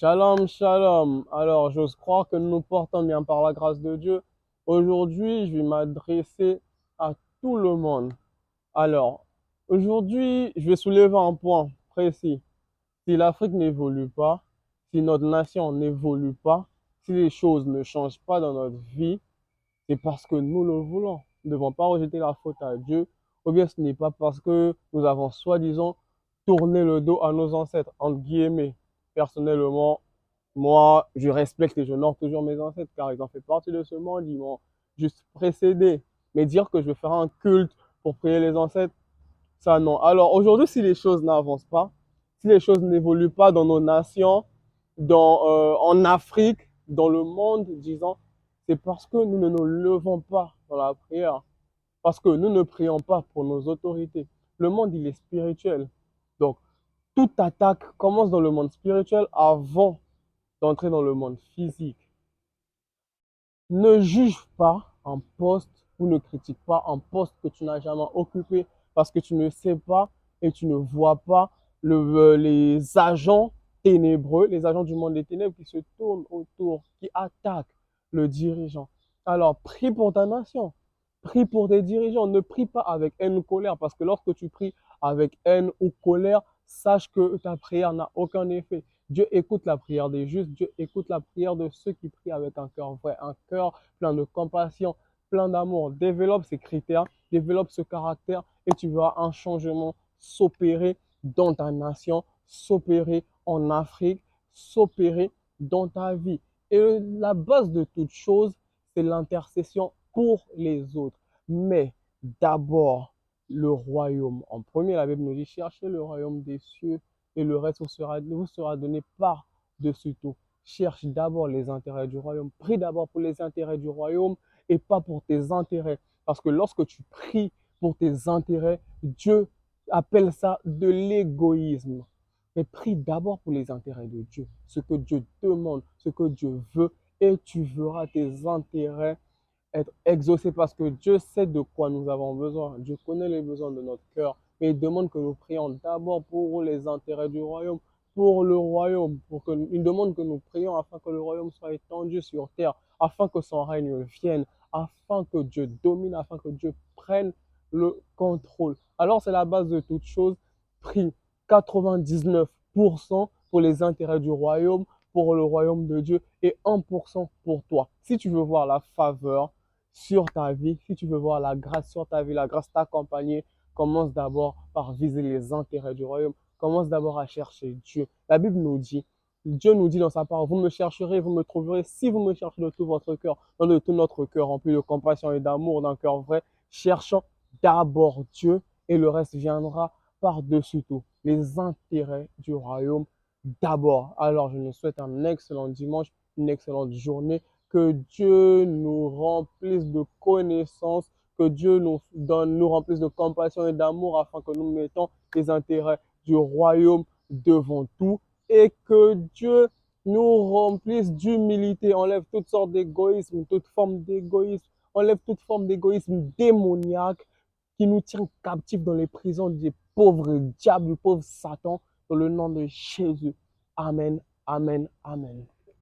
Shalom, shalom. Alors, j'ose croire que nous nous portons bien par la grâce de Dieu. Aujourd'hui, je vais m'adresser à tout le monde. Alors, aujourd'hui, je vais soulever un point précis. Si l'Afrique n'évolue pas, si notre nation n'évolue pas, si les choses ne changent pas dans notre vie, c'est parce que nous le voulons. Nous ne devons pas rejeter la faute à Dieu, ou bien ce n'est pas parce que nous avons soi-disant tourné le dos à nos ancêtres, entre guillemets. Personnellement, moi, je respecte et j'honore toujours mes ancêtres car ils ont fait partie de ce monde, ils m'ont juste précédé. Mais dire que je vais faire un culte pour prier les ancêtres, ça non. Alors aujourd'hui, si les choses n'avancent pas, si les choses n'évoluent pas dans nos nations, en Afrique, dans le monde, disons, c'est parce que nous ne nous levons pas dans la prière, parce que nous ne prions pas pour nos autorités. Le monde, il est spirituel. Donc, toute attaque commence dans le monde spirituel avant d'entrer dans le monde physique. Ne juge pas un poste ou ne critique pas un poste que tu n'as jamais occupé parce que tu ne sais pas et tu ne vois pas les agents ténébreux, les agents du monde des ténèbres qui se tournent autour, qui attaquent le dirigeant. Alors, prie pour ta nation, prie pour tes dirigeants, ne prie pas avec haine ou colère parce que lorsque tu pries avec haine ou colère, sache que ta prière n'a aucun effet. Dieu écoute la prière des justes, Dieu écoute la prière de ceux qui prient avec un cœur vrai, un cœur plein de compassion, plein d'amour. Développe ces critères, développe ce caractère et tu verras un changement s'opérer dans ta nation, s'opérer en Afrique, s'opérer dans ta vie. Et la base de toute chose, c'est l'intercession pour les autres. Mais d'abord, le royaume. En premier, la Bible nous dit, cherchez le royaume des cieux et le reste vous sera donné par-dessus tout. Cherche d'abord les intérêts du royaume. Prie d'abord pour les intérêts du royaume et pas pour tes intérêts. Parce que lorsque tu pries pour tes intérêts, Dieu appelle ça de l'égoïsme. Mais prie d'abord pour les intérêts de Dieu, ce que Dieu demande, ce que Dieu veut, et tu verras tes intérêts être exaucé parce que Dieu sait de quoi nous avons besoin. Dieu connaît les besoins de notre cœur. Mais il demande que nous prions d'abord pour les intérêts du royaume, pour le royaume. Il demande que nous prions afin que le royaume soit étendu sur terre, afin que son règne vienne, afin que Dieu domine, afin que Dieu prenne le contrôle. Alors c'est la base de toute chose. Prie 99% pour les intérêts du royaume, pour le royaume de Dieu et 1% pour toi. Si tu veux voir la faveur, sur ta vie, si tu veux voir la grâce sur ta vie, la grâce t'accompagner, commence d'abord par viser les intérêts du royaume. Commence d'abord à chercher Dieu. La Bible nous dit, Dieu nous dit dans sa parole, vous me chercherez, vous me trouverez si vous me cherchez de tout votre cœur, de tout notre cœur rempli de compassion et d'amour, d'un cœur vrai. Cherchons d'abord Dieu et le reste viendra par-dessus tout. Les intérêts du royaume d'abord. Alors, je nous souhaite un excellent dimanche, une excellente journée. Que Dieu nous remplisse de connaissances, que Dieu nous remplisse de compassion et d'amour afin que nous mettons les intérêts du royaume devant tout et que Dieu nous remplisse d'humilité, enlève toutes sortes d'égoïsme, toute forme d'égoïsme, enlève toute forme d'égoïsme démoniaque qui nous tient captifs dans les prisons des pauvres diables, du pauvre Satan, dans le nom de Jésus. Amen, amen, amen.